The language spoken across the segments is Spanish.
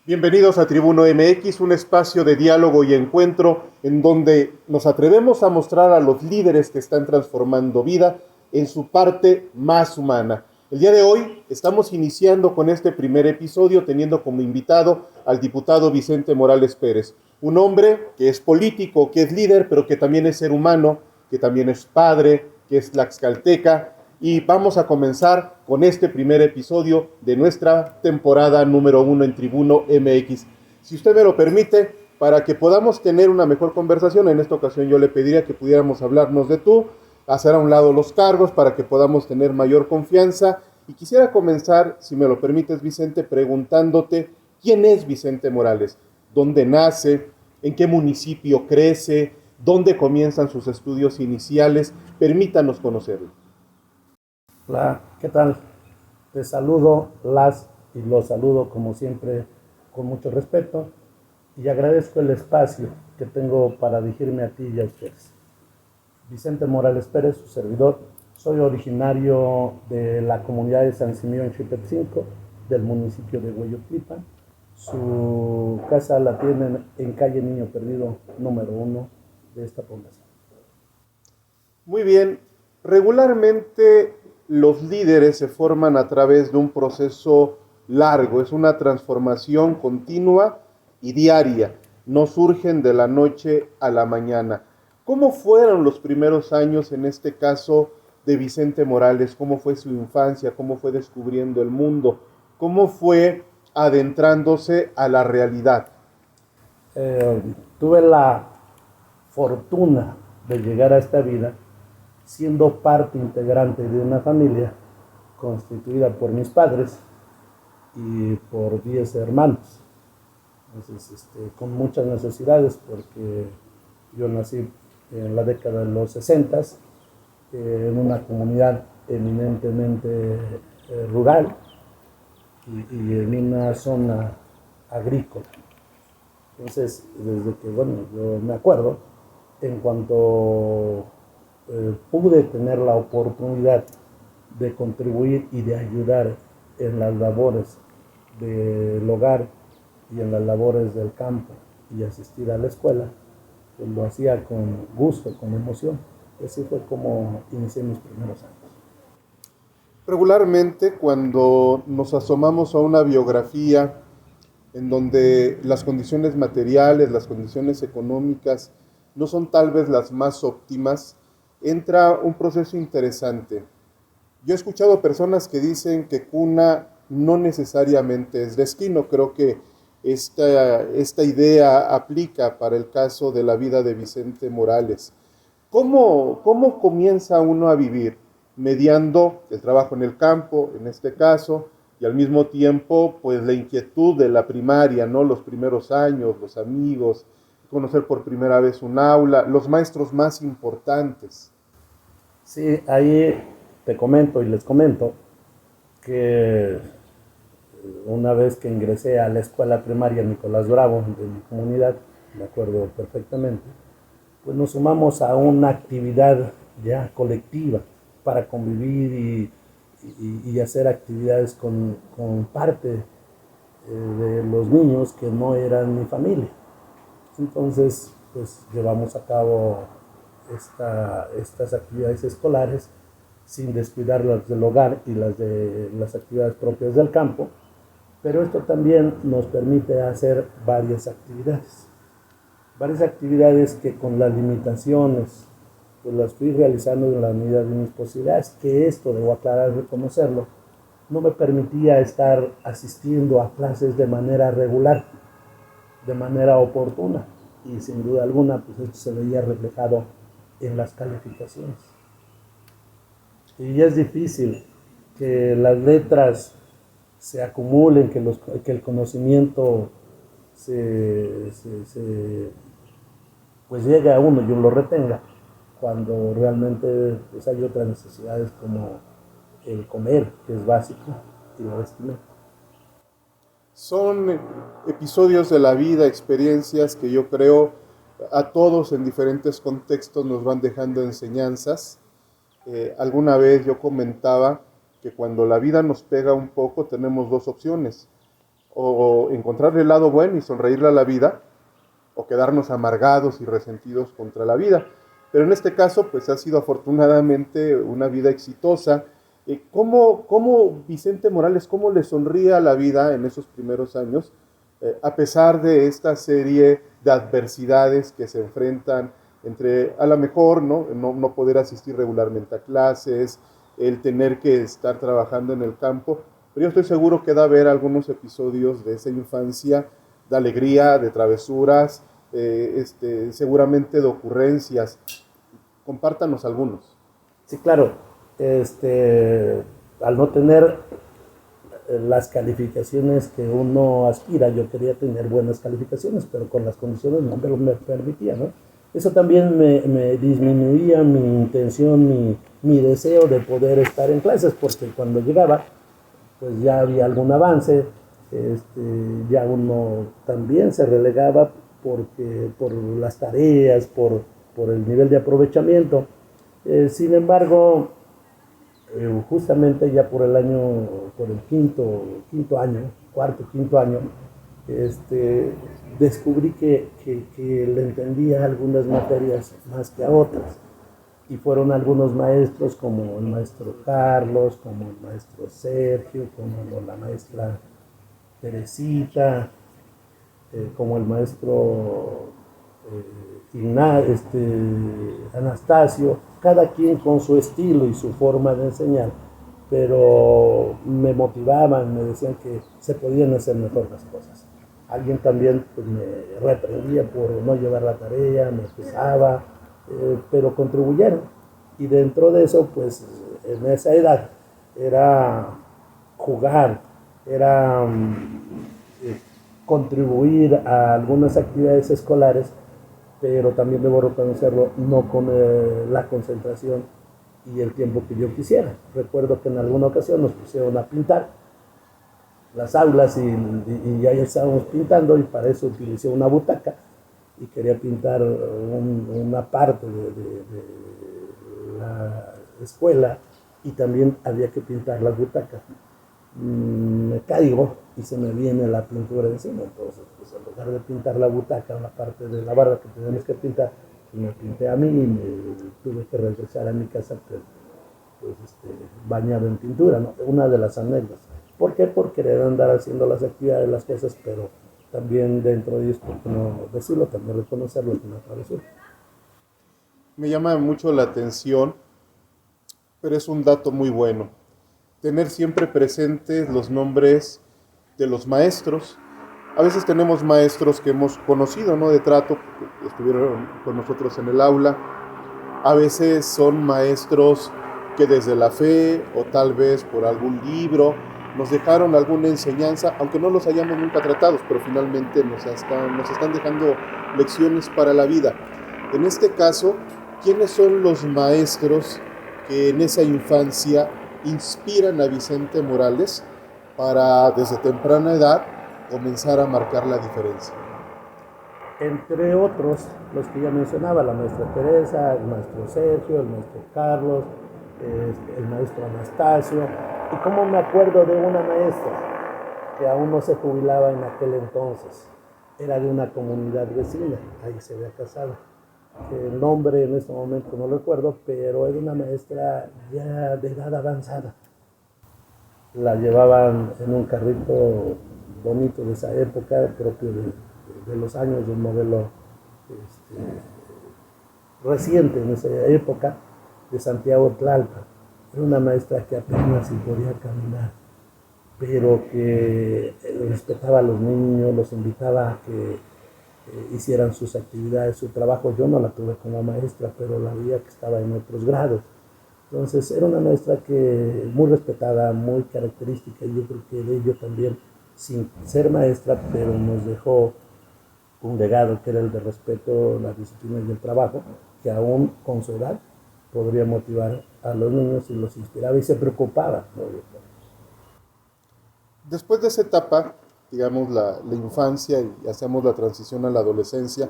Bienvenidos a Tribuno MX, un espacio de diálogo y encuentro en donde nos atrevemos a mostrar a los líderes que están transformando vida en su parte más humana. El día de hoy estamos iniciando con este primer episodio teniendo como invitado al diputado Vicente Morales Pérez, un hombre que es político, que es líder, pero que también es ser humano, que también es padre, que es tlaxcalteca. Y vamos a comenzar con este primer episodio de nuestra temporada número 1 en Tribuno MX. Si usted me lo permite, para que podamos tener una mejor conversación, en esta ocasión yo le pediría que pudiéramos hablarnos de tú, hacer a un lado los cargos para que podamos tener mayor confianza. Y quisiera comenzar, si me lo permites, Vicente, preguntándote quién es Vicente Morales, dónde nace, en qué municipio crece, dónde comienzan sus estudios iniciales. Permítanos conocerlo. Hola, ¿qué tal? Te saludo, y los saludo como siempre con mucho respeto y agradezco el espacio que tengo para dirigirme a ti y a ustedes. Vicente Morales Pérez, su servidor, soy originario de la comunidad de San Simeón Chipetzinco, del municipio de Hueyotlipan. Su casa la tienen en calle Niño Perdido, número 1 de esta población. Muy bien, regularmente los líderes se forman a través de un proceso largo, es una transformación continua y diaria, no surgen de la noche a la mañana. ¿Cómo fueron los primeros años en este caso de Vicente Morales? ¿Cómo fue su infancia? ¿Cómo fue descubriendo el mundo? ¿Cómo fue adentrándose a la realidad? Tuve la fortuna de llegar a esta vida siendo parte integrante de una familia constituida por mis padres y por 10 hermanos. Entonces, con muchas necesidades, porque yo nací en la década de los 60 en una comunidad eminentemente rural y en una zona agrícola. Entonces, desde que, yo me acuerdo, en cuanto pude tener la oportunidad de contribuir y de ayudar en las labores del hogar y en las labores del campo y asistir a la escuela, pues lo hacía con gusto, con emoción. Así fue como inicié mis primeros años. Regularmente cuando nos asomamos a una biografía en donde las condiciones materiales, las condiciones económicas no son tal vez las más óptimas, entra un proceso interesante. Yo he escuchado personas que dicen que cuna no necesariamente es destino. Creo que esta idea aplica para el caso de la vida de Vicente Morales. ¿Cómo comienza uno a vivir? Mediando el trabajo en el campo, en este caso, y al mismo tiempo, pues la inquietud de la primaria, ¿no? Los primeros años, los amigos, conocer por primera vez un aula, los maestros más importantes. Sí, ahí te comento y les comento que una vez que ingresé a la escuela primaria Nicolás Bravo de mi comunidad, me acuerdo perfectamente, pues nos sumamos a una actividad ya colectiva para convivir y hacer actividades con parte de los niños que no eran mi familia. Entonces, pues llevamos a cabo estas actividades escolares sin descuidar las del hogar y las actividades propias del campo, pero esto también nos permite hacer varias actividades que con las limitaciones pues las fui realizando en la medida de mis posibilidades, que esto, debo aclarar, reconocerlo, no me permitía estar asistiendo a clases de manera regular, de manera oportuna, y sin duda alguna pues esto se veía reflejado en las calificaciones. Y es difícil que las letras se acumulen, que el conocimiento pues llegue a uno y uno lo retenga, cuando realmente pues hay otras necesidades como el comer, que es básico, y la vestimenta. Son episodios de la vida, experiencias que yo creo a todos en diferentes contextos nos van dejando enseñanzas. Alguna vez yo comentaba que cuando la vida nos pega un poco tenemos dos opciones. o encontrarle el lado bueno y sonreírle a la vida, o quedarnos amargados y resentidos contra la vida. Pero en este caso, pues ha sido afortunadamente una vida exitosa. ¿Cómo Vicente Morales, cómo le sonríe a la vida en esos primeros años, a pesar de esta serie de adversidades que se enfrentan entre, a lo mejor, no poder asistir regularmente a clases, el tener que estar trabajando en el campo? Pero yo estoy seguro que da a ver algunos episodios de esa infancia de alegría, de travesuras, seguramente de ocurrencias. Compártanos algunos. Sí, claro. Al no tener las calificaciones que uno aspira, yo quería tener buenas calificaciones, pero con las condiciones no me lo permitía, ¿no? Eso también me disminuía mi intención, mi deseo de poder estar en clases, porque cuando llegaba, pues ya había algún avance, ya uno también se relegaba por las tareas, por el nivel de aprovechamiento. Sin embargo, justamente ya por el quinto año, quinto año, descubrí que le entendía algunas materias más que a otras. Y fueron algunos maestros como el maestro Carlos, como el maestro Sergio, como la maestra Teresita, como el maestro Anastasio, cada quien con su estilo y su forma de enseñar, pero me motivaban, me decían que se podían hacer mejor las cosas. Alguien también pues, me reprendía por no llevar la tarea, me pesaba, pero contribuyeron. Y dentro de eso, pues en esa edad era jugar, era contribuir a algunas actividades escolares, pero también debo reconocerlo, no con la concentración y el tiempo que yo quisiera. Recuerdo que en alguna ocasión nos pusieron a pintar las aulas y ahí estábamos pintando, y para eso utilicé una butaca y quería pintar una parte de la escuela, y también había que pintar las butacas. Me caigo y se me viene la pintura encima, entonces pues en lugar de pintar la butaca, una parte de la barra que tenemos que pintar, pues me pinté a mí y me tuve que regresar a mi casa pues, bañado en pintura, ¿no? Una de las anécdotas. ¿Por qué? Por querer andar haciendo las actividades, las cosas, pero también dentro de ellos, por qué no decirlo, también reconocerlo como una travesura. Me llama mucho la atención, pero es un dato muy bueno. Tener siempre presentes los nombres de los maestros. A veces tenemos maestros que hemos conocido, ¿no? De trato, porque estuvieron con nosotros en el aula. A veces son maestros que desde la fe o tal vez por algún libro nos dejaron alguna enseñanza, aunque no los hayamos nunca tratados, pero finalmente nos están dejando lecciones para la vida. En este caso, ¿quiénes son los maestros que en esa infancia inspiran a Vicente Morales para desde temprana edad comenzar a marcar la diferencia? Entre otros, los que ya mencionaba, la maestra Teresa, el maestro Sergio, el maestro Carlos, el maestro Anastasio. Y como me acuerdo de una maestra que aún no se jubilaba en aquel entonces, era de una comunidad vecina, ahí se había casado. El nombre en este momento no recuerdo, pero era una maestra ya de edad avanzada. La llevaban en un carrito bonito de esa época, propio de los años, de un modelo reciente en esa época, de Santiago Tlalpan. Era una maestra que apenas si podía caminar, pero que respetaba a los niños, los invitaba a que hicieran sus actividades, su trabajo. Yo no la tuve como maestra, pero la veía que estaba en otros grados. Entonces era una maestra que muy respetada, muy característica, y yo creo que de ello también, sin ser maestra, pero nos dejó un legado que era el de respeto, la disciplina y el trabajo, que aún con su edad podría motivar a los niños y los inspiraba y se preocupaba, ¿no? Después de esa etapa, digamos la infancia, y hacemos la transición a la adolescencia,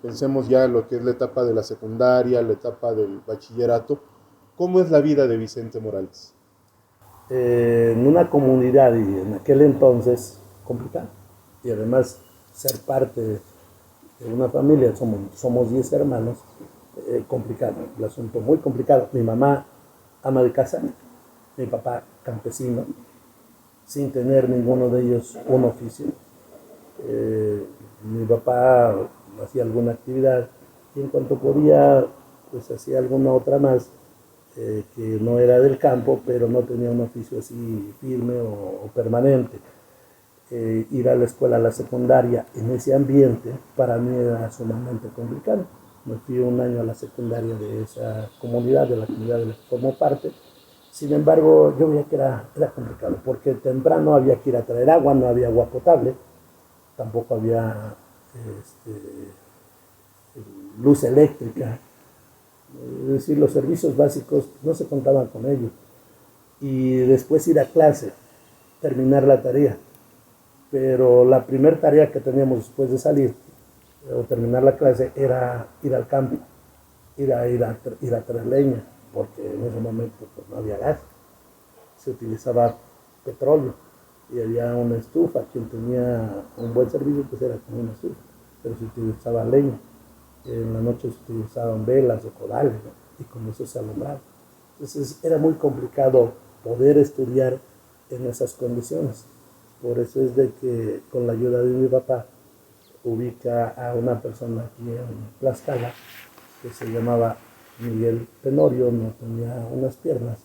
pensemos ya en lo que es la etapa de la secundaria, la etapa del bachillerato. ¿Cómo es la vida de Vicente Morales? En una comunidad, y en aquel entonces complicado. Y además ser parte de una familia, somos 10 hermanos, complicado, el asunto muy complicado. Mi mamá ama de casa, mi papá campesino, sin tener ninguno de ellos un oficio. Mi papá hacía alguna actividad y en cuanto podía, pues hacía alguna otra más, que no era del campo, pero no tenía un oficio así firme o permanente. Ir a la escuela, a la secundaria, en ese ambiente, para mí era sumamente complicado. Me fui un año a la secundaria de esa comunidad, de la comunidad de la que formo parte. Sin embargo, yo veía que era complicado, porque temprano había que ir a traer agua, no había agua potable, tampoco había luz eléctrica, es decir, los servicios básicos no se contaban con ellos. Y después ir a clase, terminar la tarea. Pero la primera tarea que teníamos después de salir o terminar la clase era ir al campo, ir a traer leña, porque en ese momento pues, no había gas, se utilizaba petróleo y había una estufa. Quien tenía un buen servicio pues era con una estufa, pero se utilizaba leña. En la noche se utilizaban velas o codales, ¿no? Y con eso se alumbraba. Entonces era muy complicado poder estudiar en esas condiciones. Por eso es de que con la ayuda de mi papá ubica a una persona aquí en Tlaxcala que se llamaba Miguel Tenorio, no tenía unas piernas,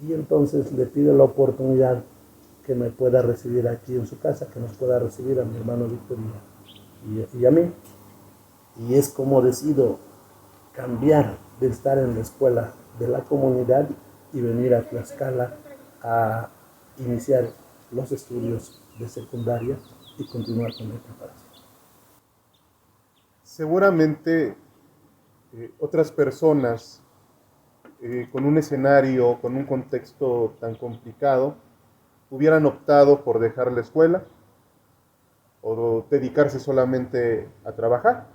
y entonces le pide la oportunidad que me pueda recibir aquí en su casa, que nos pueda recibir a mi hermano Víctor y a mí. Y es como decido cambiar de estar en la escuela de la comunidad y venir a Tlaxcala a iniciar los estudios de secundaria y continuar con mi preparación. Seguramente otras personas con un escenario, con un contexto tan complicado, hubieran optado por dejar la escuela o dedicarse solamente a trabajar.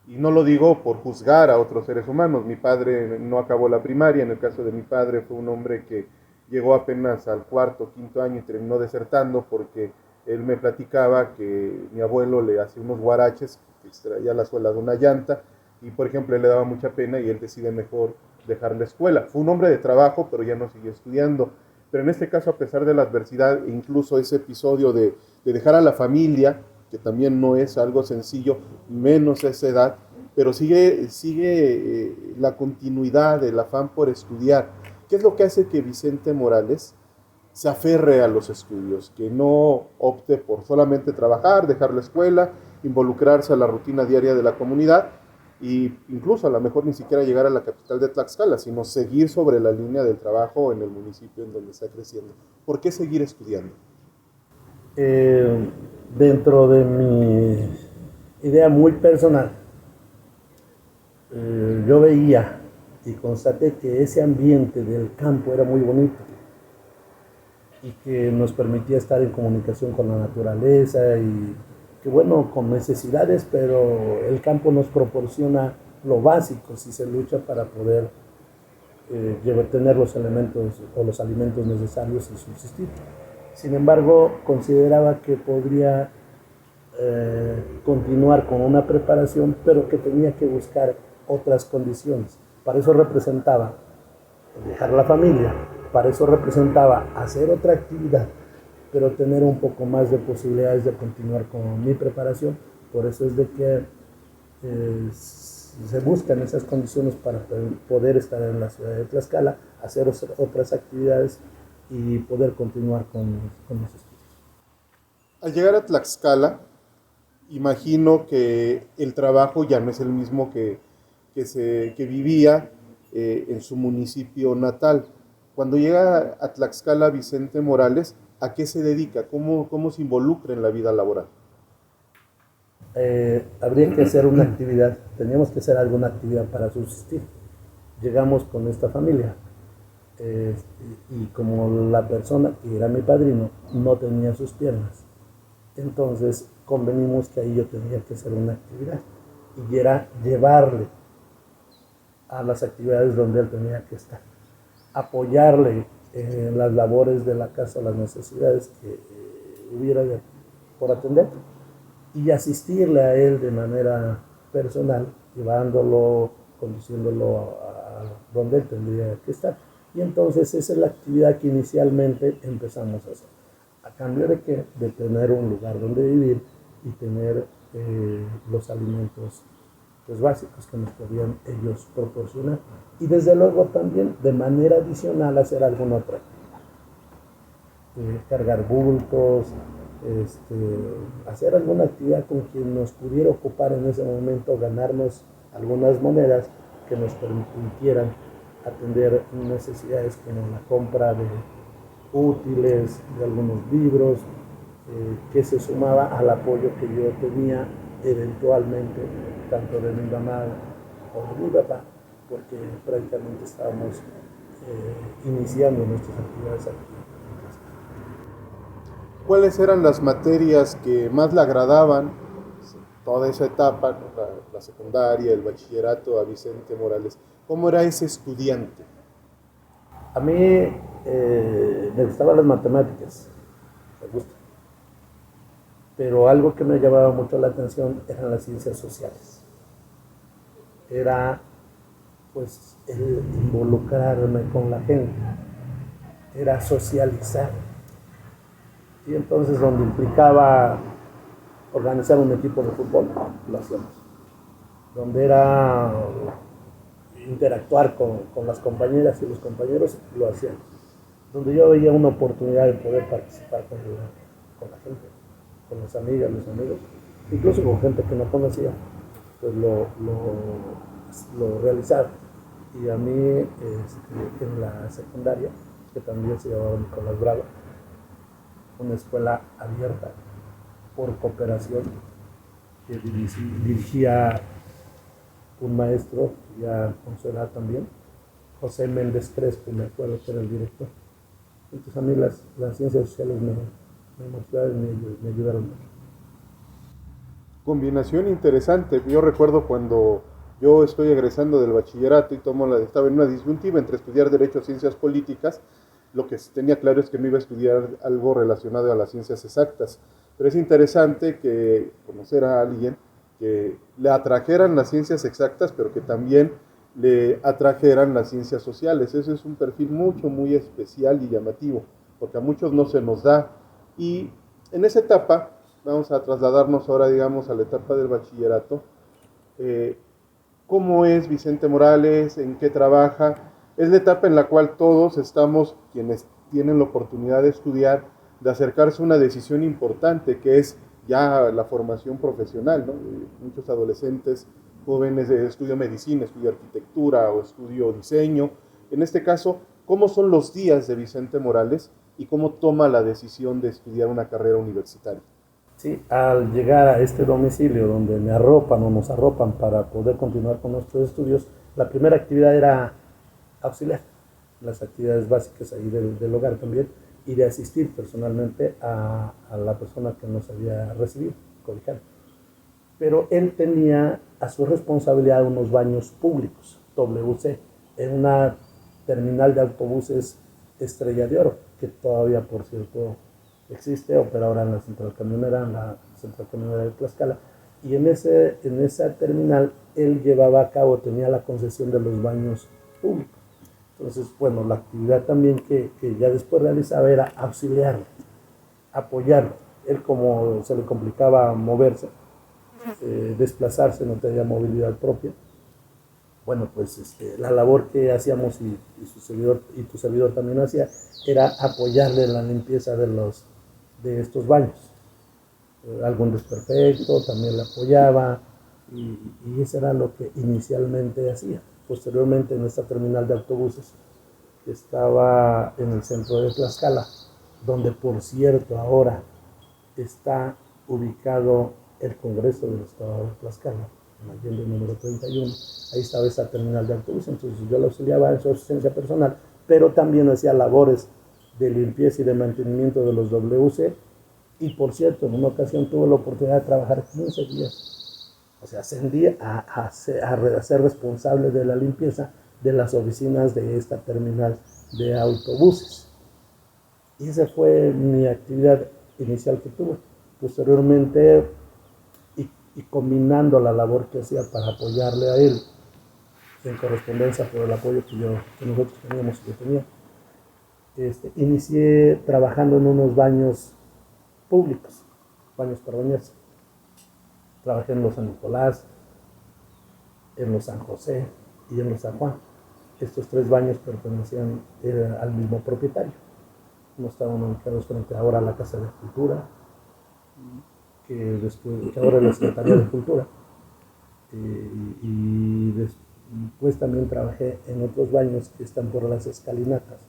Y no lo digo por juzgar a otros seres humanos. Mi padre no acabó la primaria. En el caso de mi padre fue un hombre que llegó apenas al cuarto, quinto año y terminó desertando porque él me platicaba que mi abuelo le hacía unos guaraches, que extraía la suela de una llanta y por ejemplo le daba mucha pena y él decide mejor dejar la escuela. Fue un hombre de trabajo, pero ya no siguió estudiando. Pero en este caso, a pesar de la adversidad e incluso ese episodio de dejar a la familia, que también no es algo sencillo, menos a esa edad, pero sigue la continuidad, el afán por estudiar. ¿Qué es lo que hace que Vicente Morales se aferre a los estudios, que no opte por solamente trabajar, dejar la escuela, involucrarse a la rutina diaria de la comunidad e incluso a lo mejor ni siquiera llegar a la capital de Tlaxcala, sino seguir sobre la línea del trabajo en el municipio en donde está creciendo? ¿Por qué seguir estudiando? Dentro de mi idea muy personal, yo veía y constaté que ese ambiente del campo era muy bonito y que nos permitía estar en comunicación con la naturaleza y que bueno, con necesidades, pero el campo nos proporciona lo básico si se lucha para poder tener los elementos o los alimentos necesarios y subsistir. Sin embargo, consideraba que podría continuar con una preparación, pero que tenía que buscar otras condiciones. Para eso representaba dejar la familia, para eso representaba hacer otra actividad, pero tener un poco más de posibilidades de continuar con mi preparación. Por eso es de que se buscan esas condiciones para poder estar en la ciudad de Tlaxcala, hacer otras actividades y poder continuar con los estudios. Al llegar a Tlaxcala, imagino que el trabajo ya no es el mismo que vivía en su municipio natal. Cuando llega a Tlaxcala Vicente Morales, ¿a qué se dedica? ¿Cómo se involucra en la vida laboral? Habría que hacer una actividad, teníamos que hacer alguna actividad para subsistir. Llegamos con esta familia y como la persona que era mi padrino no tenía sus piernas, entonces convenimos que ahí yo tenía que hacer una actividad y era llevarle a las actividades donde él tenía que estar, apoyarle en las labores de la casa, las necesidades que hubiera por atender y asistirle a él de manera personal, llevándolo, conduciéndolo a donde él tendría que estar. Y entonces esa es la actividad que inicialmente empezamos a hacer. ¿A cambio de qué? De tener un lugar donde vivir y tener los alimentos pues, básicos que nos podían ellos proporcionar. Y desde luego también de manera adicional hacer alguna otra actividad. Cargar bultos, hacer alguna actividad con quien nos pudiera ocupar en ese momento, ganarnos algunas monedas que nos permitieran atender necesidades como la compra de útiles, de algunos libros, que se sumaba al apoyo que yo tenía eventualmente, tanto de mi mamá como de mi papá, porque prácticamente estábamos iniciando nuestras actividades aquí. ¿Cuáles eran las materias que más le agradaban toda esa etapa, ¿no? La secundaria, el bachillerato a Vicente Morales? ¿Cómo era ese estudiante? A mí me gustaban las matemáticas, me gusta. Pero algo que me llamaba mucho la atención eran las ciencias sociales. Era pues el involucrarme con la gente, era socializar. Y entonces donde implicaba organizar un equipo de fútbol, lo hacíamos. Donde era interactuar con las compañeras y los compañeros, lo hacíamos. Donde yo veía una oportunidad de poder participar con la gente, con las amigas, los amigos, incluso con gente que no conocía, pues lo realizaba. Y a mí, en la secundaria, que también se llamaba Nicolás Bravo, una escuela abierta por cooperación que dirigía un maestro, ya con su edad también, José Méndez Crespo, me acuerdo que era el director. Entonces a mí las ciencias sociales me motivaron y me ayudaron mucho. Combinación interesante. Yo recuerdo cuando yo estoy egresando del bachillerato y estaba en una disyuntiva entre estudiar Derecho o Ciencias Políticas. Lo que tenía claro es que no iba a estudiar algo relacionado a las ciencias exactas. Pero es interesante que conocer a alguien que le atrajeran las ciencias exactas, pero que también le atrajeran las ciencias sociales. Ese es un perfil muy especial y llamativo, porque a muchos no se nos da. Y en esa etapa, vamos a trasladarnos ahora, digamos, a la etapa del bachillerato. ¿Cómo es Vicente Morales? ¿En qué trabaja? Es la etapa en la cual todos estamos, quienes tienen la oportunidad de estudiar, de acercarse a una decisión importante, que es ya la formación profesional, ¿no? Muchos adolescentes, jóvenes estudio medicina, estudio arquitectura o estudio diseño. En este caso, ¿cómo son los días de Vicente Morales y cómo toma la decisión de estudiar una carrera universitaria? Sí, al llegar a este domicilio donde me arropan o nos arropan para poder continuar con nuestros estudios, la primera actividad era auxiliar las actividades básicas ahí del hogar también y de asistir personalmente a la persona que nos había recibido, cobijado. Pero él tenía a su responsabilidad unos baños públicos, WC, en una terminal de autobuses Estrella de Oro, que todavía, por cierto, existe, opera ahora en la central camionera de Tlaxcala, y en esa terminal él llevaba a cabo, tenía la concesión de los baños públicos. Entonces, bueno, la actividad también que ya después realizaba era auxiliarlo, apoyarlo. Él, como se le complicaba moverse, desplazarse, no tenía movilidad propia, bueno, pues la labor que hacíamos y tu servidor también hacía, era apoyarle en la limpieza de estos baños. Algún desperfecto también le apoyaba y eso era lo que inicialmente hacía. Posteriormente, en esta terminal de autobuses que estaba en el centro de Tlaxcala, donde por cierto ahora está ubicado el Congreso del Estado de Tlaxcala, en Allende número 31, ahí estaba esa terminal de autobuses. Entonces yo le auxiliaba en su asistencia personal, pero también hacía labores de limpieza y de mantenimiento de los WC. Y por cierto, en una ocasión tuve la oportunidad de trabajar 15 días. O sea, ascendí a ser responsable de la limpieza de las oficinas de esta terminal de autobuses. Y esa fue mi actividad inicial que tuve. Posteriormente, y combinando la labor que hacía para apoyarle a él en correspondencia por el apoyo que nosotros teníamos y que tenía, inicié trabajando en unos baños públicos, baños para bañarse. Trabajé en los San Nicolás, en los San José y en los San Juan. Estos 3 baños pertenecían al mismo propietario. No estaban ubicados frente ahora a la Casa de Cultura, que ahora es la Secretaría de Cultura. Y después también trabajé en otros baños que están por las escalinatas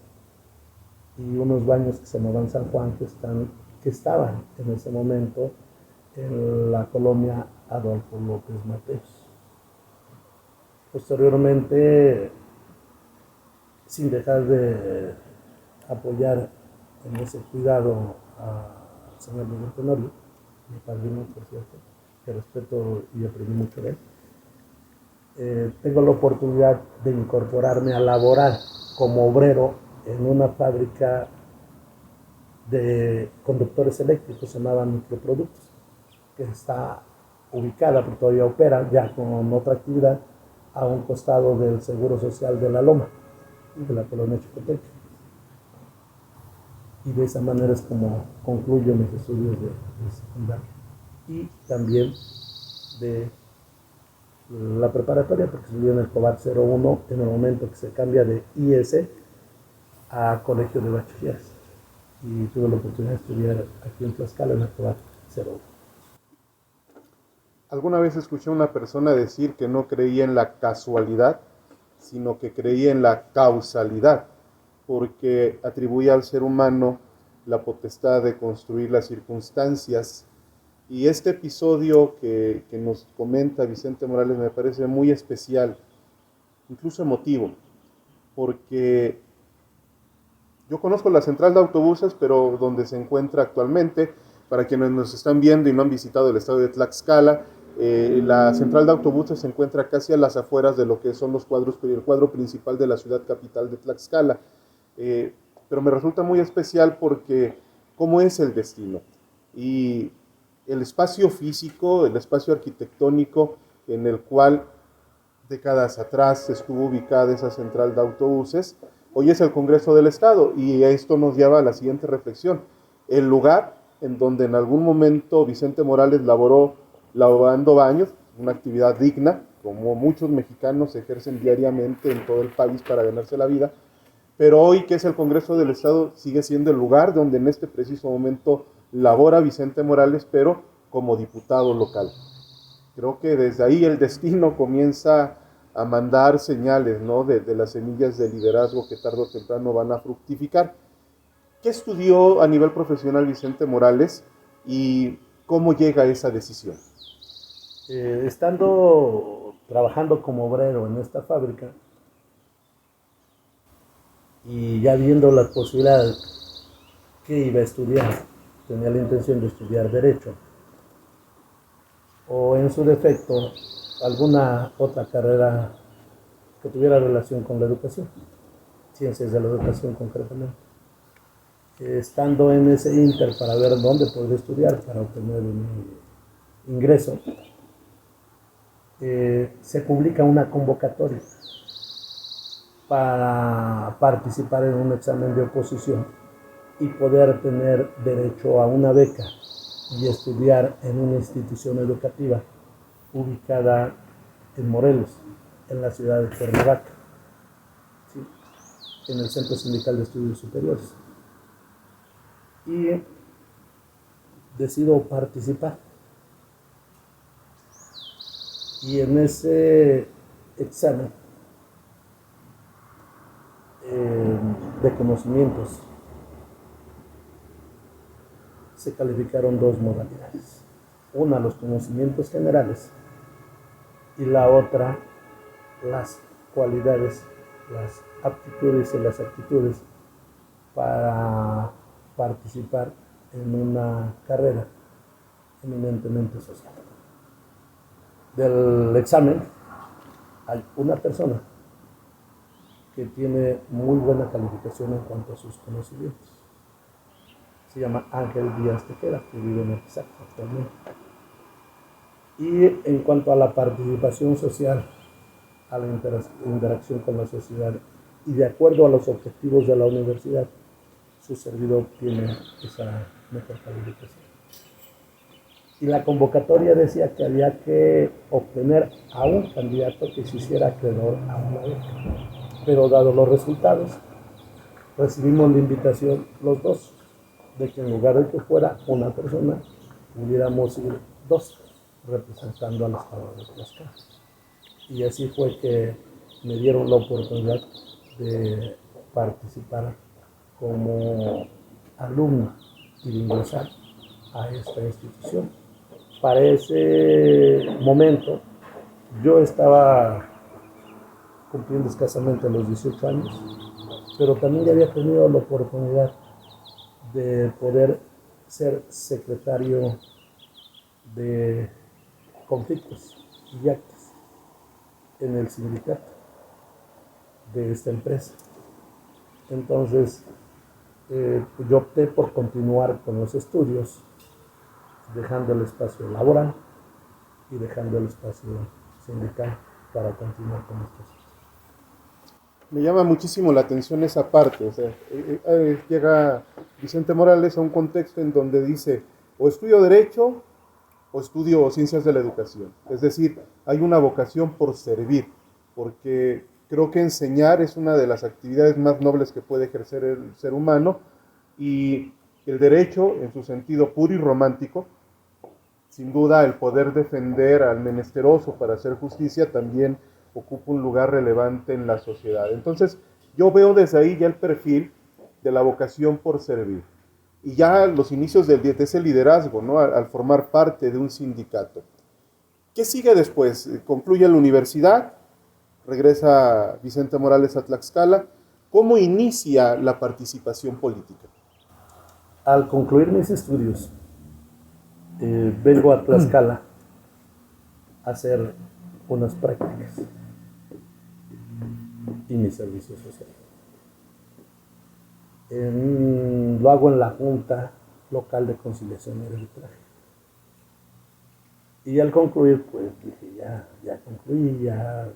y unos baños que se llamaban San Juan que estaban en ese momento en la colonia Adolfo López Mateos. Posteriormente, sin dejar de apoyar en ese cuidado al señor Miguel Tenorio, mi padrino, por cierto, que respeto y aprendí mucho de él, tengo la oportunidad de incorporarme a laborar como obrero en una fábrica de conductores eléctricos, se llamaba Microproductos, que está ubicada, porque todavía opera, ya con otra actividad, a un costado del Seguro Social de La Loma, de la colonia Chicoteca. Y de esa manera es como concluyo mis estudios de secundaria. Y también de la preparatoria, porque estudié en el COBAT 01 en el momento que se cambia de IS a Colegio de Bachilleres. Y tuve la oportunidad de estudiar aquí en Tlaxcala en el COBAT 01. Alguna vez escuché a una persona decir que no creía en la casualidad, sino que creía en la causalidad, porque atribuía al ser humano la potestad de construir las circunstancias. Y este episodio que nos comenta Vicente Morales me parece muy especial, incluso emotivo, porque yo conozco la central de autobuses, pero donde se encuentra actualmente, para quienes nos están viendo y no han visitado el estado de Tlaxcala, la central de autobuses se encuentra casi a las afueras de lo que son el cuadro principal de la ciudad capital de Tlaxcala. Pero me resulta muy especial porque cómo es el destino. Y el espacio físico, el espacio arquitectónico en el cual décadas atrás estuvo ubicada esa central de autobuses, hoy es el Congreso del Estado, y esto nos lleva a la siguiente reflexión. El lugar en donde en algún momento Vicente Morales laboró lavando baños, una actividad digna, como muchos mexicanos ejercen diariamente en todo el país para ganarse la vida, pero hoy que es el Congreso del Estado sigue siendo el lugar donde en este preciso momento labora Vicente Morales, pero como diputado local. Creo que desde ahí el destino comienza a mandar señales, ¿no? de las semillas de liderazgo que tarde o temprano van a fructificar. ¿Qué estudió a nivel profesional Vicente Morales y cómo llega a esa decisión? Estando trabajando como obrero en esta fábrica y ya viendo la posibilidad que iba a estudiar, tenía la intención de estudiar Derecho o en su defecto alguna otra carrera que tuviera relación con la educación, ciencias de la educación concretamente. Estando en ese inter para ver dónde podría estudiar para obtener un ingreso, se publica una convocatoria para participar en un examen de oposición y poder tener derecho a una beca y estudiar en una institución educativa ubicada en Morelos, en la ciudad de Cuernavaca, ¿sí? En el Centro Sindical de Estudios Superiores. Y decido participar. Y en ese examen de conocimientos se calificaron 2 modalidades. Una, los conocimientos generales, y la otra, las cualidades, las aptitudes y las actitudes para participar en una carrera eminentemente social. Del examen hay una persona que tiene muy buena calificación en cuanto a sus conocimientos. se llama Ángel Díaz Tejeda, que vive en Apizaco actualmente. Y en cuanto a la participación social, a la interacción con la sociedad, y de acuerdo a los objetivos de la universidad, su servidor tiene esa mejor calificación. Y la convocatoria decía que había que obtener a un candidato que se hiciera acreedor a una beca. Pero dado los resultados, recibimos la invitación los dos, de que en lugar de que fuera una persona, pudiéramos ir dos, representando al estado de Tlaxcala. Y así fue que me dieron la oportunidad de participar como alumno y de ingresar a esta institución. Para ese momento yo estaba cumpliendo escasamente los 18 años, pero también ya había tenido la oportunidad de poder ser secretario de conflictos y actas en el sindicato de esta empresa. Entonces, yo opté por continuar con los estudios, dejando el espacio laboral y dejando el espacio sindical para continuar con estos. Me llama muchísimo la atención esa parte. O sea, llega Vicente Morales a un contexto en donde dice, o estudio Derecho o estudio Ciencias de la Educación. Es decir, hay una vocación por servir, porque creo que enseñar es una de las actividades más nobles que puede ejercer el ser humano, y el derecho, en su sentido puro y romántico, sin duda el poder defender al menesteroso para hacer justicia también ocupa un lugar relevante en la sociedad. Entonces, yo veo desde ahí ya el perfil de la vocación por servir. Y ya los inicios de ese liderazgo, ¿no? Al formar parte de un sindicato. ¿Qué sigue después? Concluye la universidad, regresa Vicente Morales a Tlaxcala. ¿Cómo inicia la participación política? Al concluir mis estudios, vengo a Tlaxcala a hacer unas prácticas y mi servicio social. Lo hago en la Junta Local de Conciliación y Arbitraje. Y al concluir, pues dije, ya concluí, ya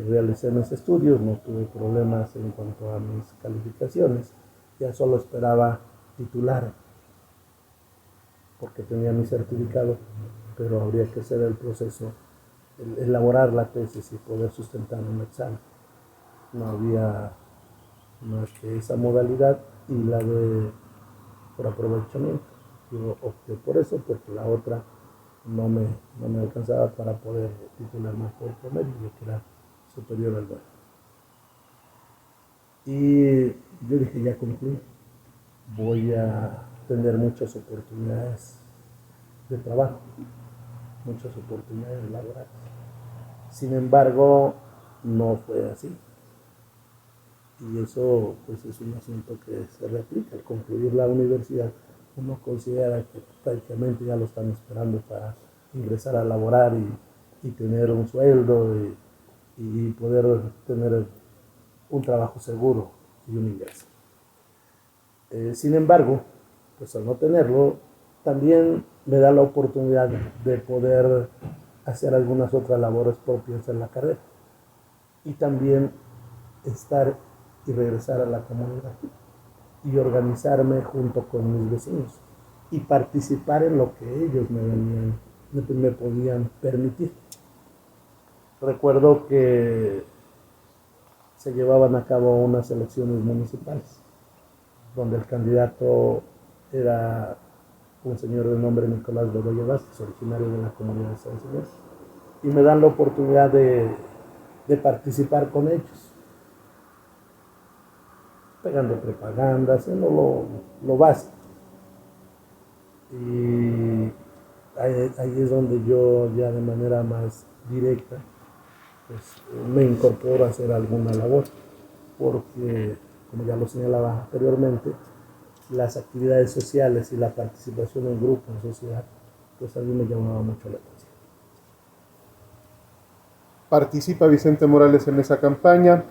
realicé mis estudios, no tuve problemas en cuanto a mis calificaciones, ya solo esperaba titular, porque tenía mi certificado, pero habría que hacer el proceso, elaborar la tesis y poder sustentar un examen. No había más que esa modalidad y la de por aprovechamiento. Yo opté por eso porque la otra no me alcanzaba para poder titularme por promedio, que era superior al 9. Y yo dije, ya concluí, voy a tener muchas oportunidades de trabajo, muchas oportunidades laborales. Sin embargo, no fue así. Y eso pues es un asunto que se replica. Al concluir la universidad, uno considera que prácticamente ya lo están esperando para ingresar a laborar y tener un sueldo y poder tener un trabajo seguro y un ingreso. Sin embargo, pues al no tenerlo, también me da la oportunidad de poder hacer algunas otras labores propias en la carrera y también estar y regresar a la comunidad y organizarme junto con mis vecinos y participar en lo que ellos me podían permitir. Recuerdo que se llevaban a cabo unas elecciones municipales donde el candidato era un señor de nombre Nicolás Bedoya Vázquez, originario de la comunidad de San Silvestre, y me dan la oportunidad de participar con ellos, pegando propaganda, haciendo lo básico. Y ahí es donde yo ya de manera más directa pues, me incorporo a hacer alguna labor, porque como ya lo señalaba anteriormente, las actividades sociales y la participación en grupos, en sociedad, pues a mí me llamaba mucho la atención. Participa Vicente Morales en esa campaña.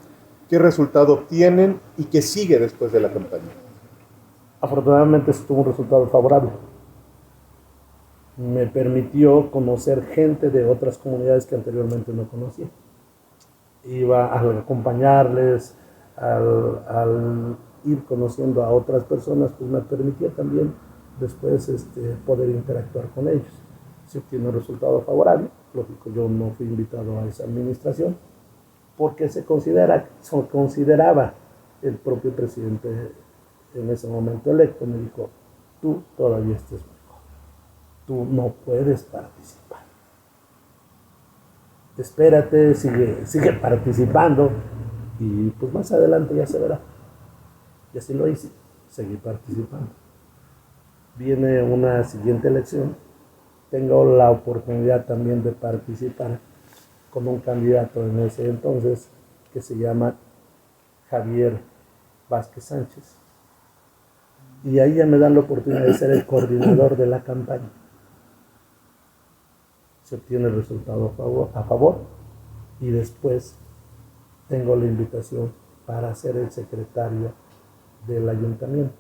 ¿Qué resultado obtienen y qué sigue después de la campaña? Afortunadamente se tuvo un resultado favorable. Me permitió conocer gente de otras comunidades que anteriormente no conocía. Iba a acompañarles, al ir conociendo a otras personas, pues me permitía también después poder interactuar con ellos. Se obtiene un resultado favorable, lógico, yo no fui invitado a esa administración, porque se consideraba el propio presidente en ese momento electo, me dijo, tú todavía estás muy joven, tú no puedes participar. Espérate, sigue participando y pues más adelante ya se verá. Y así lo hice, seguí participando. Viene una siguiente elección, tengo la oportunidad también de participar con un candidato en ese entonces que se llama Javier Vázquez Sánchez. Y ahí ya me dan la oportunidad de ser el coordinador de la campaña. Se obtiene el resultado a favor y después tengo la invitación para ser el secretario del ayuntamiento.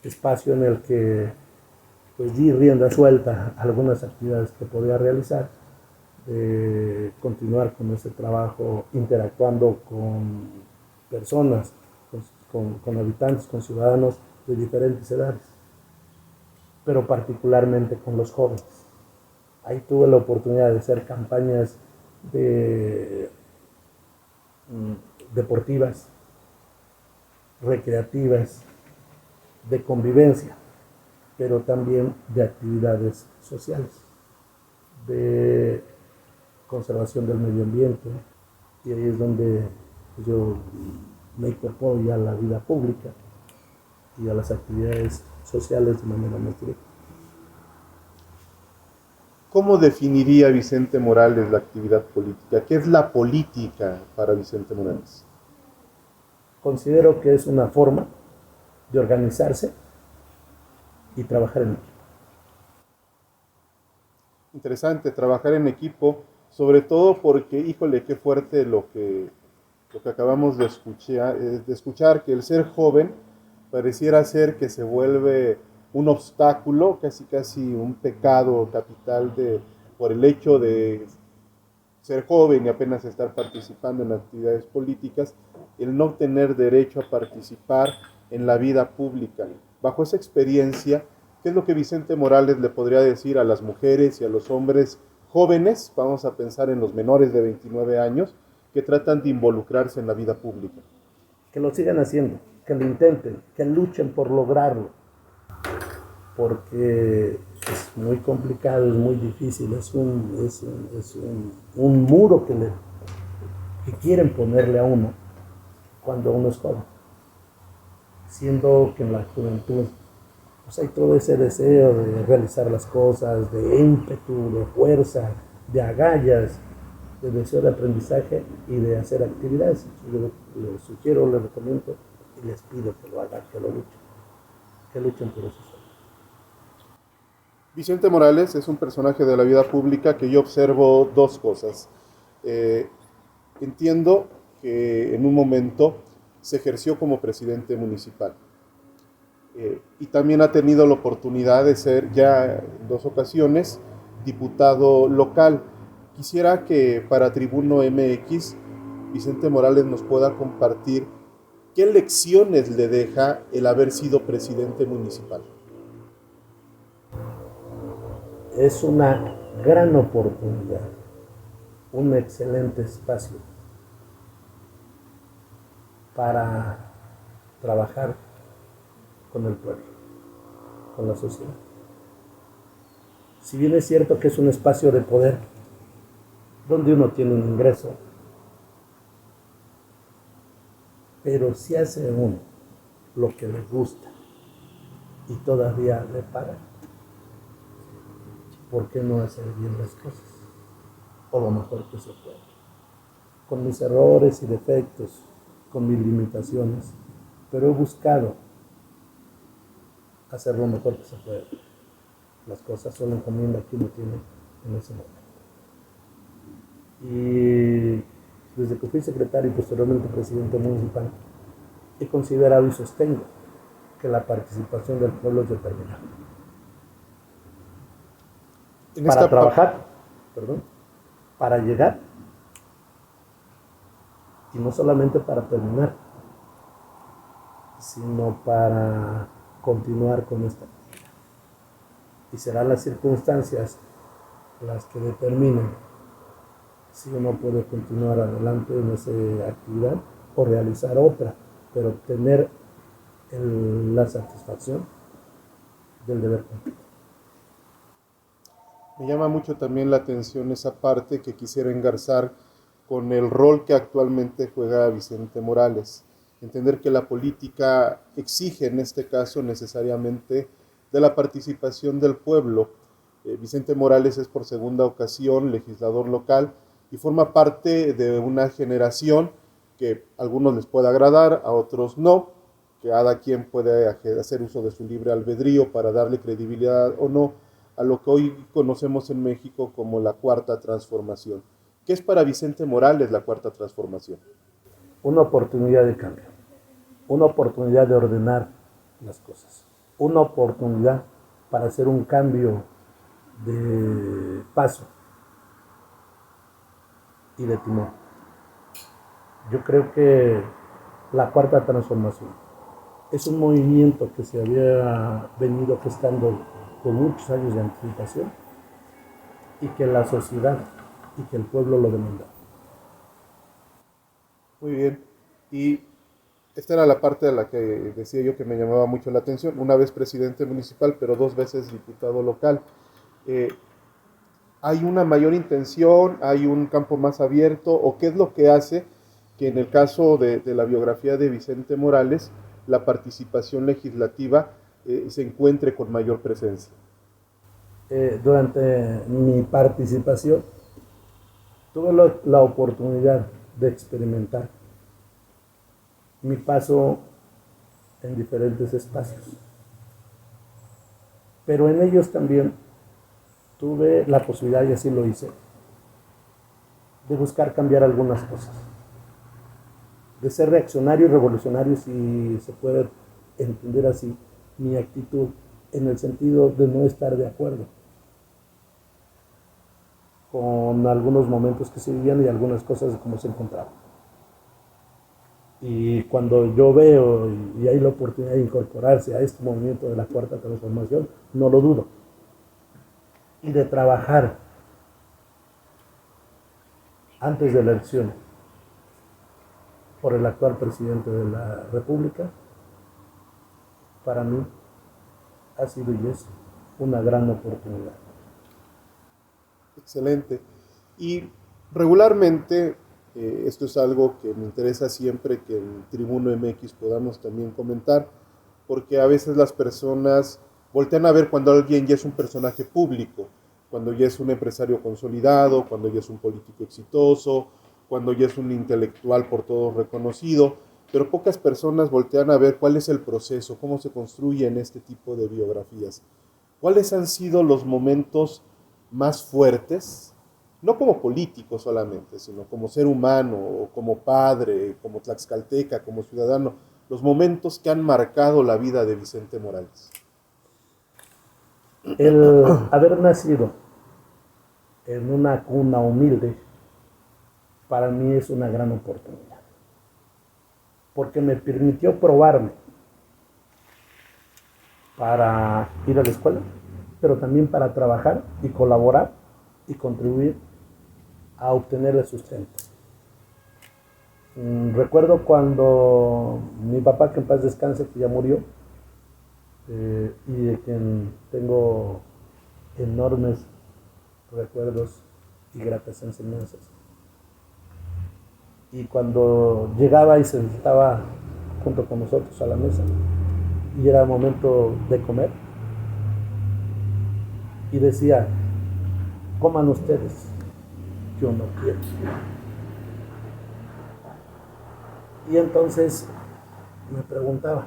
Espacio en el que pues di rienda suelta a algunas actividades que podía realizar, continuar con ese trabajo interactuando con personas, con habitantes, con ciudadanos de diferentes edades, pero particularmente con los jóvenes. Ahí tuve la oportunidad de hacer campañas deportivas, recreativas, de convivencia, pero también de actividades sociales, de conservación del medio ambiente, y ahí es donde yo me incorporo ya a la vida pública y a las actividades sociales de manera más directa. ¿Cómo definiría Vicente Morales la actividad política? ¿Qué es la política para Vicente Morales? Considero que es una forma de organizarse y trabajar en equipo. Interesante, trabajar en equipo, sobre todo porque, híjole, qué fuerte lo que acabamos de escuchar, que el ser joven pareciera ser que se vuelve un obstáculo, casi casi un pecado capital por el hecho de ser joven y apenas estar participando en actividades políticas, el no tener derecho a participar en la vida pública. Bajo esa experiencia, ¿qué es lo que Vicente Morales le podría decir a las mujeres y a los hombres jóvenes, vamos a pensar en los menores de 29 años, que tratan de involucrarse en la vida pública? Que lo sigan haciendo, que lo intenten, que luchen por lograrlo, porque es muy complicado, es muy difícil, es un muro que quieren ponerle a uno cuando uno es joven, siendo que en la juventud pues hay todo ese deseo de realizar las cosas, de ímpetu, de fuerza, de agallas, de deseo de aprendizaje y de hacer actividades. Yo les sugiero, les recomiendo y les pido que lo hagan, que luchen por eso. Vicente Morales es un personaje de la vida pública que yo observo dos cosas. Eh, Entiendo que en un momento se ejerció como presidente municipal y también ha tenido la oportunidad de ser ya en dos ocasiones diputado local. Quisiera que para Tribuno MX Vicente Morales nos pueda compartir qué lecciones le deja el haber sido presidente municipal. Es una gran oportunidad, un excelente espacio para trabajar con el pueblo, con la sociedad. Si bien es cierto que es un espacio de poder, donde uno tiene un ingreso, pero si hace uno lo que le gusta y todavía le pagan, ¿por qué no hacer bien las cosas? O lo mejor que se puede. Con mis errores y defectos, con mis limitaciones, pero he buscado hacer lo mejor que se puede. Las cosas son la encomienda que uno tiene en ese momento. Y desde que fui secretario y posteriormente presidente municipal, he considerado y sostengo que la participación del pueblo es determinante. Para trabajar, para llegar, y no solamente para terminar, sino para continuar con esta vida. Y serán las circunstancias las que determinen si uno puede continuar adelante en esa actividad o realizar otra, pero obtener la satisfacción del deber cumplido. Me llama mucho también la atención esa parte que quisiera engarzar con el rol que actualmente juega Vicente Morales. Entender que la política exige en este caso necesariamente de la participación del pueblo. Vicente Morales es por segunda ocasión legislador local y forma parte de una generación que a algunos les puede agradar, a otros no, que cada quien puede hacer uso de su libre albedrío para darle credibilidad o no a lo que hoy conocemos en México como la Cuarta Transformación. ¿Qué es para Vicente Morales la Cuarta Transformación? Una oportunidad de cambio, una oportunidad de ordenar las cosas, una oportunidad para hacer un cambio de paso y de timón. Yo creo que la Cuarta Transformación es un movimiento que se había venido gestando con muchos años de anticipación y que la sociedad y que el pueblo lo demanda. Muy bien. Y esta era la parte de la que decía yo que me llamaba mucho la atención. Una vez presidente municipal, pero 2 veces diputado local. Eh, ¿Hay una mayor intención? ¿Hay un campo más abierto? ¿O qué es lo que hace que en el caso de la biografía de Vicente Morales, la participación legislativa se encuentre con mayor presencia? Durante mi participación tuve la oportunidad de experimentar mi paso en diferentes espacios, pero en ellos también tuve la posibilidad, y así lo hice, de buscar cambiar algunas cosas, de ser reaccionario y revolucionario, si se puede entender así, mi actitud en el sentido de no estar de acuerdo con algunos momentos que se vivían y algunas cosas de cómo se encontraban. Y cuando yo veo y hay la oportunidad de incorporarse a este movimiento de la Cuarta Transformación, no lo dudo. Y de trabajar antes de la elección por el actual presidente de la República, para mí ha sido y es una gran oportunidad. Excelente. Y regularmente, esto es algo que me interesa siempre que en Tribuno MX podamos también comentar, porque a veces las personas voltean a ver cuando alguien ya es un personaje público, cuando ya es un empresario consolidado, cuando ya es un político exitoso, cuando ya es un intelectual por todos reconocido, pero pocas personas voltean a ver cuál es el proceso, cómo se construyen este tipo de biografías. ¿Cuáles han sido los momentos más fuertes, no como político solamente, sino como ser humano, o como padre, como tlaxcalteca, como ciudadano, los momentos que han marcado la vida de Vicente Morales? El haber nacido en una cuna humilde, para mí es una gran oportunidad, porque me permitió probarme para ir a la escuela, pero también para trabajar y colaborar y contribuir a obtener el sustento. Recuerdo cuando mi papá, que en paz descanse, que ya murió, y de quien tengo enormes recuerdos y gratas enseñanzas. Y cuando llegaba y se sentaba junto con nosotros a la mesa, y era momento de comer, y decía: coman ustedes, yo no quiero. Y entonces me preguntaba: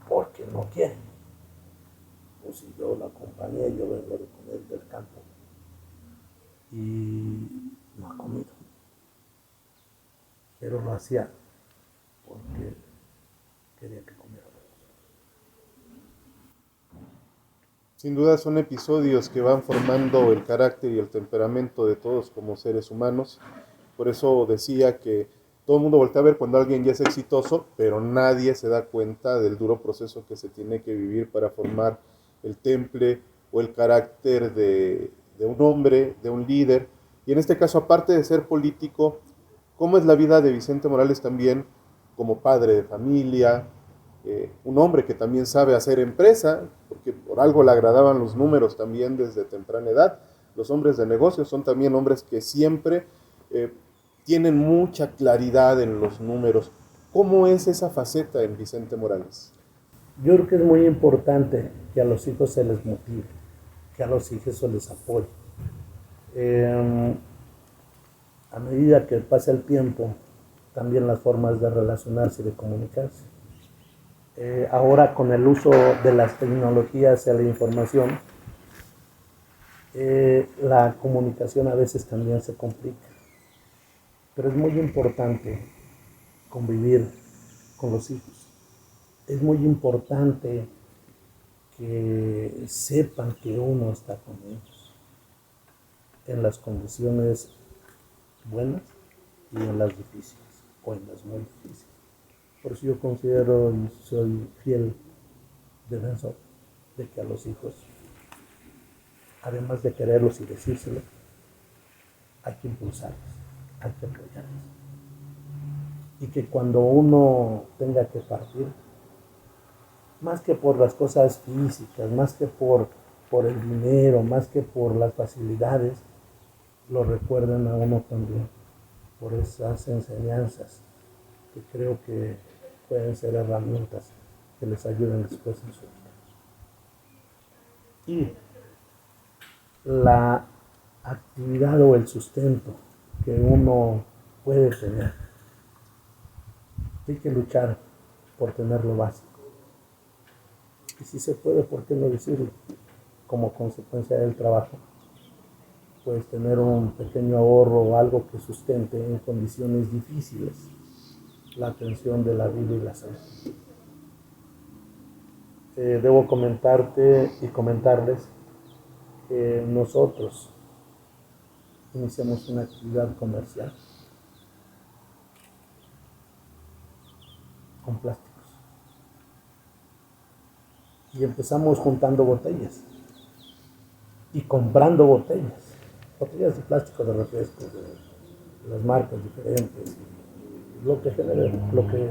¿por qué no quiere? Pues si yo la acompañé, yo vengo de comer del campo y no ha comido. Pero lo hacía porque quería que comiéramos. Sin duda son episodios que van formando el carácter y el temperamento de todos como seres humanos. Por eso decía que todo el mundo voltea a ver cuando alguien ya es exitoso, pero nadie se da cuenta del duro proceso que se tiene que vivir para formar el temple o el carácter de un hombre, de un líder. Y en este caso, aparte de ser político, ¿cómo es la vida de Vicente Morales también como padre de familia? Un hombre que también sabe hacer empresa, porque por algo le agradaban los números también desde temprana edad. Los hombres de negocios son también hombres que siempre tienen mucha claridad en los números. ¿Cómo es esa faceta en Vicente Morales? Yo creo que es muy importante que a los hijos se les motive, que a los hijos se les apoye. A medida que pasa el tiempo, también las formas de relacionarse y de comunicarse. Ahora con el uso de las tecnologías y la información, la comunicación a veces también se complica. Pero es muy importante convivir con los hijos. Es muy importante que sepan que uno está con ellos en las condiciones buenas y en las difíciles o en las muy difíciles. Por eso yo considero y soy fiel defensor de que a los hijos, además de quererlos y decírselos, hay que impulsarlos, hay que apoyarlos. Y que cuando uno tenga que partir, más que por las cosas físicas, más que por el dinero, más que por las facilidades, lo recuerden a uno también por esas enseñanzas que creo que pueden ser herramientas que les ayuden después en su vida. Y la actividad o el sustento que uno puede tener, hay que luchar por tener lo básico. Y si se puede, ¿por qué no decirlo? Como consecuencia del trabajo, puedes tener un pequeño ahorro o algo que sustente en condiciones difíciles la atención de la vida y la salud. Debo comentarte y comentarles que nosotros iniciamos una actividad comercial con plásticos y empezamos juntando botellas y comprando botellas de plástico de refrescos de las marcas diferentes, lo que genere, lo que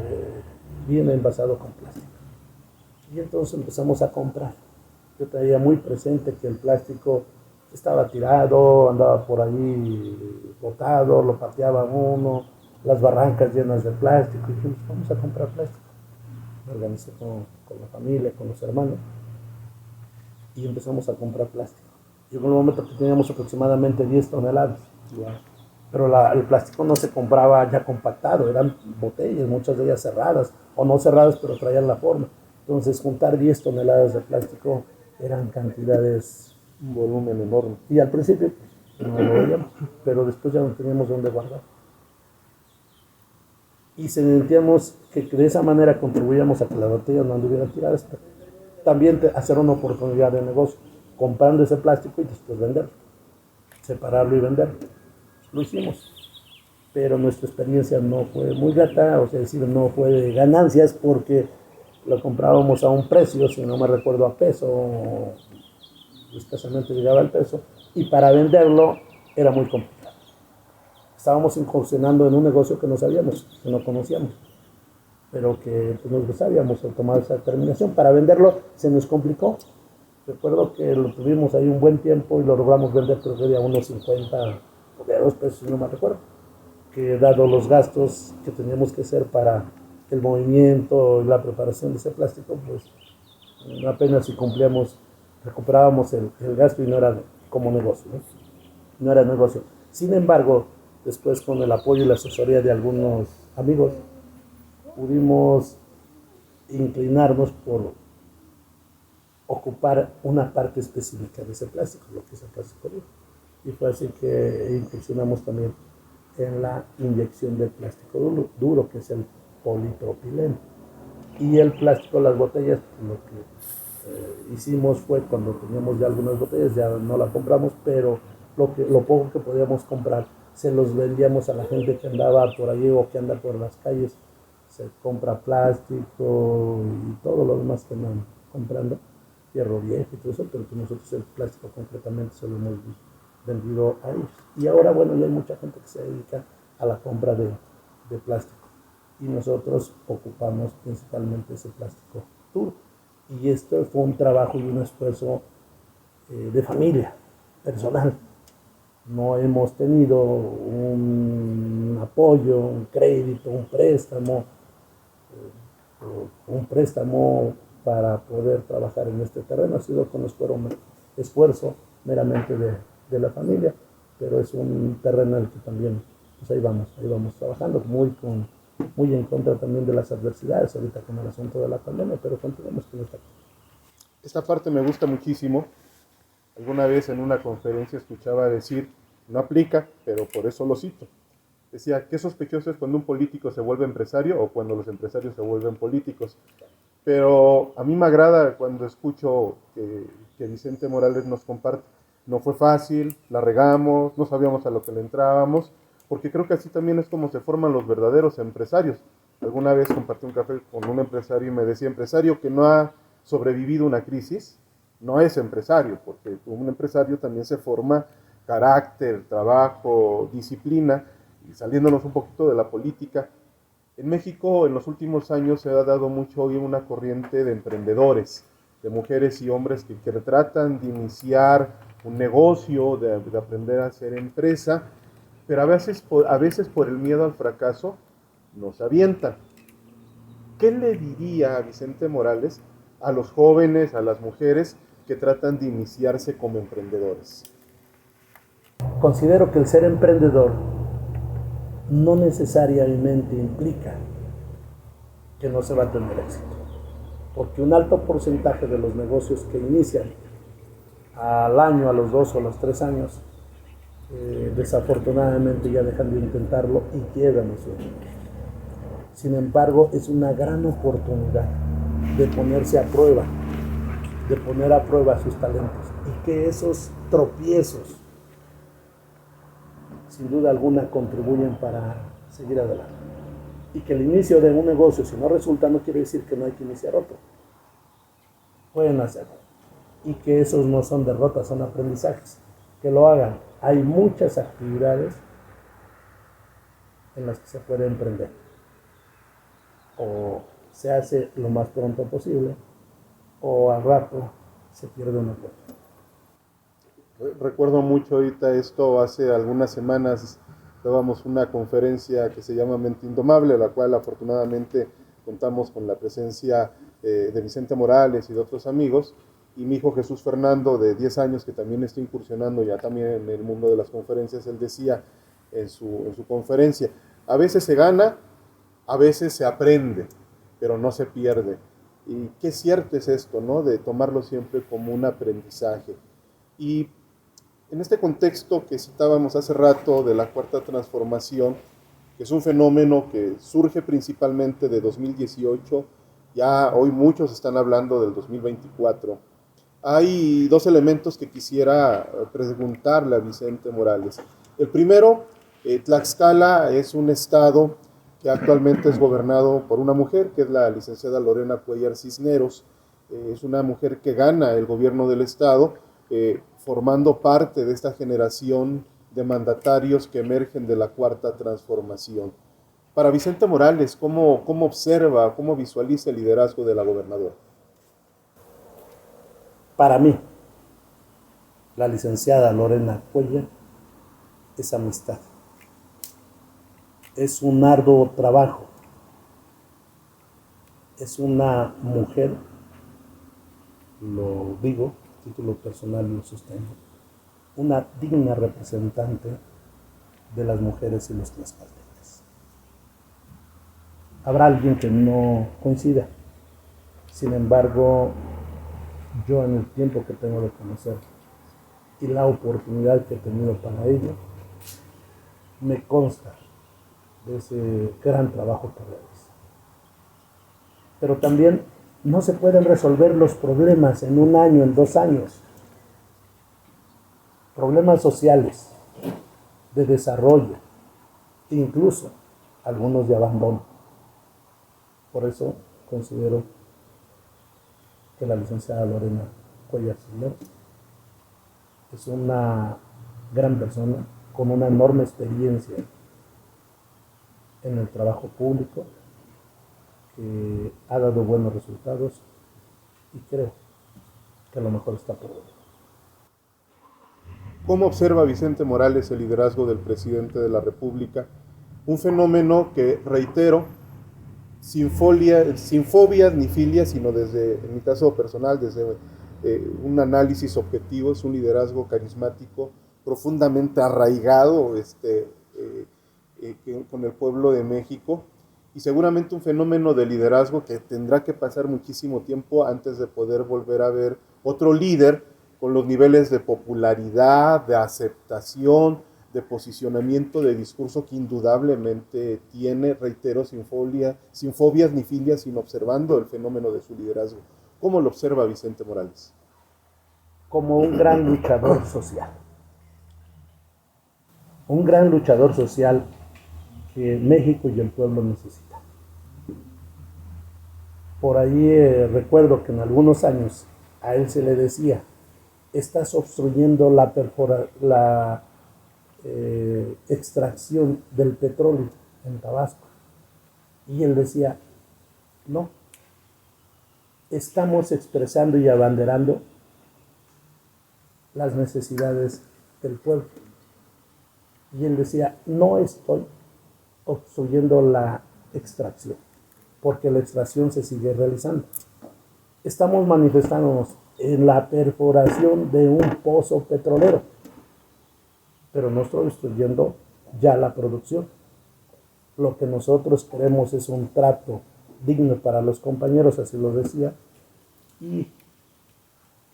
viene envasado con plástico. Y entonces empezamos a comprar. Yo traía muy presente que el plástico estaba tirado, andaba por ahí botado, lo pateaba uno, las barrancas llenas de plástico, y dijimos, vamos a comprar plástico. Me organicé con la familia, con los hermanos, y empezamos a comprar plástico. Llegó un momento que teníamos aproximadamente 10 toneladas. Wow. Pero el plástico no se compraba ya compactado, eran botellas, muchas de ellas cerradas, o no cerradas, pero traían la forma. Entonces, juntar 10 toneladas de plástico eran cantidades, un volumen enorme. Y al principio pues, no lo veíamos, pero después ya no teníamos dónde guardar. Y sentíamos que de esa manera contribuíamos a que las botellas no anduvieran tiradas. También hacer una oportunidad de negocio, comprando ese plástico y después venderlo, separarlo y venderlo. Lo hicimos, pero nuestra experiencia no fue muy grata, o sea, decir, no fue de ganancias porque lo comprábamos a un precio, si no me recuerdo a peso, escasamente llegaba al peso, y para venderlo era muy complicado. Estábamos incursionando en un negocio que no sabíamos, que no conocíamos, pero que pues, nos sabíamos tomar esa determinación. Para venderlo se nos complicó. Recuerdo que lo tuvimos ahí un buen tiempo y lo logramos vender, creo que a unos 50 o de 2 pesos, no me recuerdo. Que dado los gastos que teníamos que hacer para el movimiento y la preparación de ese plástico, pues apenas si cumplíamos, recuperábamos el gasto y no era como negocio, no era negocio. Sin embargo, después con el apoyo y la asesoría de algunos amigos, pudimos inclinarnos por ocupar una parte específica de ese plástico, lo que es el plástico duro. Y fue así que incursionamos también en la inyección del plástico duro, que es el polipropileno. Y el plástico, las botellas, lo que hicimos fue cuando teníamos ya algunas botellas, ya no las compramos, pero lo poco que podíamos comprar se los vendíamos a la gente que andaba por allí o que anda por las calles. Se compra plástico y todo lo demás que andan comprando, hierro viejo y todo eso, pero que nosotros el plástico concretamente se lo hemos vendido a ellos. Y ahora, bueno, ya hay mucha gente que se dedica a la compra de plástico. Y nosotros ocupamos principalmente ese plástico duro. Y esto fue un trabajo y un esfuerzo de familia, personal. No hemos tenido un apoyo, un crédito, un préstamo para poder trabajar en este terreno. Ha sido con esfuerzo meramente de la familia, pero es un terreno en el que también pues ahí vamos trabajando, muy en contra también de las adversidades ahorita con el asunto de la pandemia, pero continuamos con esta. Esta parte me gusta muchísimo. Alguna vez en una conferencia escuchaba decir, no aplica, pero por eso lo cito. Decía, qué sospechoso es cuando un político se vuelve empresario o cuando los empresarios se vuelven políticos. Pero a mí me agrada cuando escucho que Vicente Morales nos comparte. No fue fácil, la regamos, no sabíamos a lo que le entrábamos, porque creo que así también es como se forman los verdaderos empresarios. Alguna vez compartí un café con un empresario y me decía, empresario que no ha sobrevivido una crisis, no es empresario, porque un empresario también se forma carácter, trabajo, disciplina, y saliéndonos un poquito de la política. En México en los últimos años se ha dado mucho hoy una corriente de emprendedores, de mujeres y hombres que tratan de iniciar un negocio, de aprender a hacer empresa, pero a veces por el miedo al fracaso nos avientan. ¿Qué le diría a Vicente Morales a los jóvenes, a las mujeres que tratan de iniciarse como emprendedores? Considero que el ser emprendedor no necesariamente implica que no se va a tener éxito, porque un alto porcentaje de los negocios que inician al año, a los 2 o a los 3 años, desafortunadamente ya dejan de intentarlo y quiebran los sueños. Sin embargo, es una gran oportunidad de ponerse a prueba, de poner a prueba sus talentos y que esos tropiezos sin duda alguna contribuyen para seguir adelante. Y que el inicio de un negocio, si no resulta, no quiere decir que no hay que iniciar otro. Pueden hacerlo. Y que esos no son derrotas, son aprendizajes. Que lo hagan. Hay muchas actividades en las que se puede emprender. O se hace lo más pronto posible, o al rato se pierde una oportunidad. Recuerdo mucho ahorita esto, hace algunas semanas dábamos una conferencia que se llama Mente Indomable, la cual afortunadamente contamos con la presencia de Vicente Morales y de otros amigos, y mi hijo Jesús Fernando, de 10 años, que también está incursionando ya también en el mundo de las conferencias, él decía en su conferencia, a veces se gana, a veces se aprende, pero no se pierde. Y qué cierto es esto, ¿no? De tomarlo siempre como un aprendizaje. Y en este contexto que citábamos hace rato de la Cuarta Transformación, que es un fenómeno que surge principalmente de 2018, ya hoy muchos están hablando del 2024, hay dos elementos que quisiera preguntarle a Vicente Morales. El primero, Tlaxcala es un estado que actualmente es gobernado por una mujer, que es la licenciada Lorena Cuellar Cisneros. Es una mujer que gana el gobierno del estado, formando parte de esta generación de mandatarios que emergen de la Cuarta Transformación. Para Vicente Morales, ¿cómo observa, cómo visualiza el liderazgo de la gobernadora? Para mí, la licenciada Lorena Cuellar es amistad. Es un arduo trabajo. Es una mujer, lo digo, título personal y lo sostengo, una digna representante de las mujeres y los tlaxcaltecas. Habrá alguien que no coincida. Sin embargo, yo en el tiempo que tengo de conocer y la oportunidad que he tenido para ello, me consta de ese gran trabajo que realiza. pero también no se pueden resolver los problemas en 1 año, en 2 años. Problemas sociales, de desarrollo, incluso algunos de abandono. Por eso considero que la licenciada Lorena Cuellar Cisneros es una gran persona con una enorme experiencia en el trabajo público, que ha dado buenos resultados y creo que a lo mejor está por venir. ¿Cómo observa Vicente Morales el liderazgo del presidente de la República? Un fenómeno que, reitero, sin fobias ni filias, sino desde, en mi caso personal, desde un análisis objetivo, es un liderazgo carismático, profundamente arraigado con el pueblo de México, y seguramente un fenómeno de liderazgo que tendrá que pasar muchísimo tiempo antes de poder volver a ver otro líder con los niveles de popularidad, de aceptación, de posicionamiento, de discurso que indudablemente tiene, reitero, sin fobias ni filias, sino observando el fenómeno de su liderazgo. ¿Cómo lo observa Vicente Morales? Como un gran luchador social. Un gran luchador social que México y el pueblo necesitan. Por ahí recuerdo que en algunos años a él se le decía: estás obstruyendo la extracción del petróleo en Tabasco. Y él decía: no, estamos expresando y abanderando las necesidades del pueblo. Y él decía: no estoy obstruyendo la extracción, porque la extracción se sigue realizando. Estamos manifestándonos en la perforación de un pozo petrolero, pero no estoy destruyendo ya la producción. Lo que nosotros queremos es un trato digno para los compañeros, así lo decía, y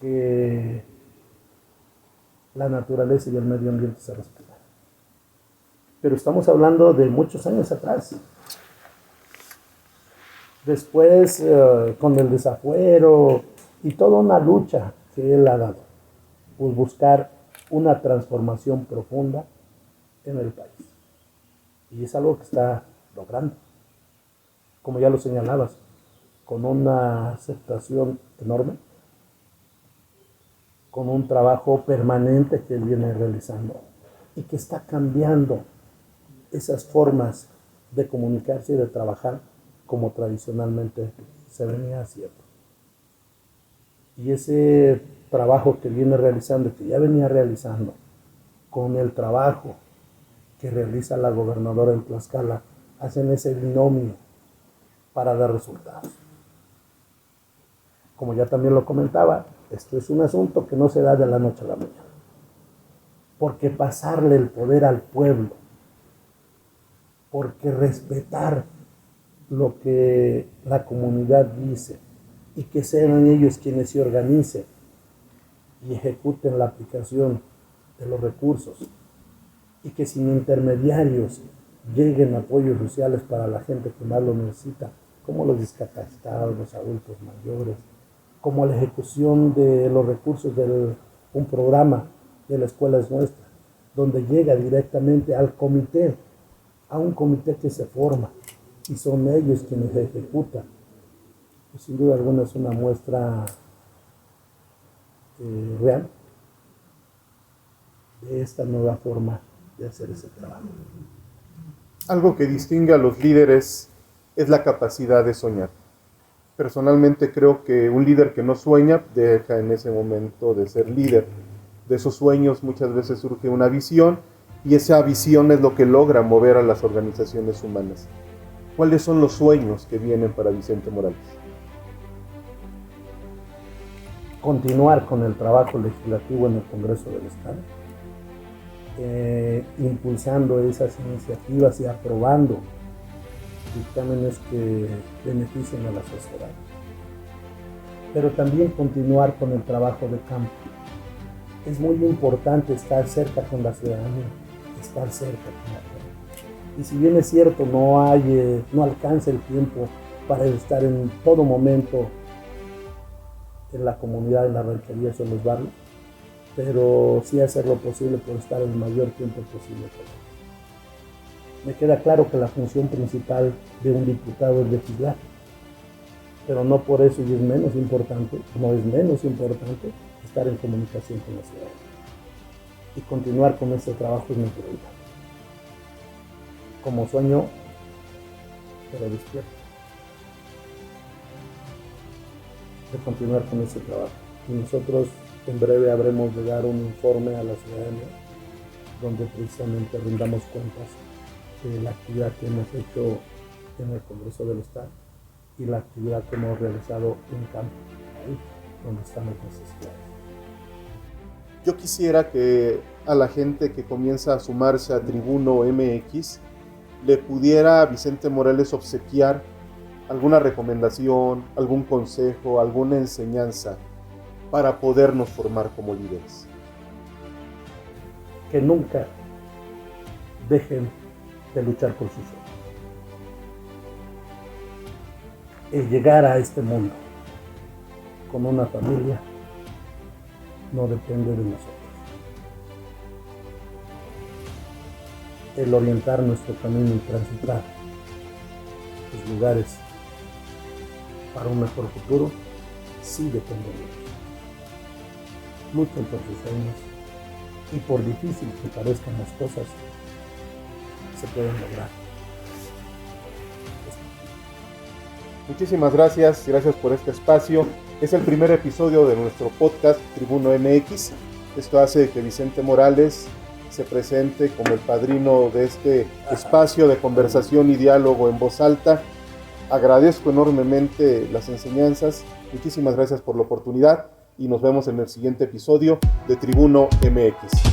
que la naturaleza y el medio ambiente se respetan. Pero estamos hablando de muchos años atrás. Después, con el desafuero y toda una lucha que él ha dado, pues buscar una transformación profunda en el país. Y es algo que está logrando, como ya lo señalabas, con una aceptación enorme, con un trabajo permanente que él viene realizando y que está cambiando esas formas de comunicarse y de trabajar como tradicionalmente se venía haciendo. Y ese trabajo que viene realizando, que ya venía realizando, con el trabajo que realiza la gobernadora en Tlaxcala, hacen ese binomio para dar resultados. Como ya también lo comentaba, esto es un asunto que no se da de la noche a la mañana, porque pasarle el poder al pueblo, porque respetar lo que la comunidad dice y que sean ellos quienes se organicen y ejecuten la aplicación de los recursos, y que sin intermediarios lleguen apoyos sociales para la gente que más lo necesita, como los discapacitados, los adultos mayores, como la ejecución de los recursos de un programa de la Escuela es Nuestra, donde llega directamente al comité, a un comité que se forma, y son ellos quienes ejecutan. Pues sin duda alguna es una muestra real de esta nueva forma de hacer ese trabajo. Algo que distingue a los líderes es la capacidad de soñar. Personalmente creo que un líder que no sueña deja en ese momento de ser líder. De esos sueños muchas veces surge una visión, y esa visión es lo que logra mover a las organizaciones humanas. ¿Cuáles son los sueños que vienen para Vicente Morales? Continuar con el trabajo legislativo en el Congreso del Estado, impulsando esas iniciativas y aprobando dictámenes que beneficien a la sociedad. Pero también continuar con el trabajo de campo. Es muy importante estar cerca con la ciudadanía, estar cerca con la gente. Y si bien es cierto, no alcanza el tiempo para estar en todo momento en la comunidad, en las rancherías o en los barrios, pero sí hacer lo posible por estar el mayor tiempo posible con ellos. Me queda claro que la función principal de un diputado es legislar, pero no por eso y es menos importante, no es menos importante estar en comunicación con la ciudad. Y continuar con este trabajo es mi prioridad. Como sueño, pero despierto, de continuar con este trabajo. Y nosotros en breve habremos de dar un informe a la ciudadanía donde precisamente rindamos cuentas de la actividad que hemos hecho en el Congreso del Estado y la actividad que hemos realizado en campo, ahí donde están las necesidades. Yo quisiera que a la gente que comienza a sumarse a Tribuno MX le pudiera a Vicente Morales obsequiar alguna recomendación, algún consejo, alguna enseñanza para podernos formar como líderes. Que nunca dejen de luchar por sus sueños. El llegar a este mundo con una familia no depende de nosotros. El orientar nuestro camino y transitar los lugares para un mejor futuro sí depende de nosotros. Luchen por sus sueños y por difícil que parezcan las cosas, se pueden lograr. Muchísimas gracias por este espacio. Es el primer episodio de nuestro podcast Tribuno MX. Esto hace que Vicente Morales se presente como el padrino de este espacio de conversación y diálogo en voz alta. Agradezco enormemente las enseñanzas. Muchísimas gracias por la oportunidad y nos vemos en el siguiente episodio de Tribuno MX.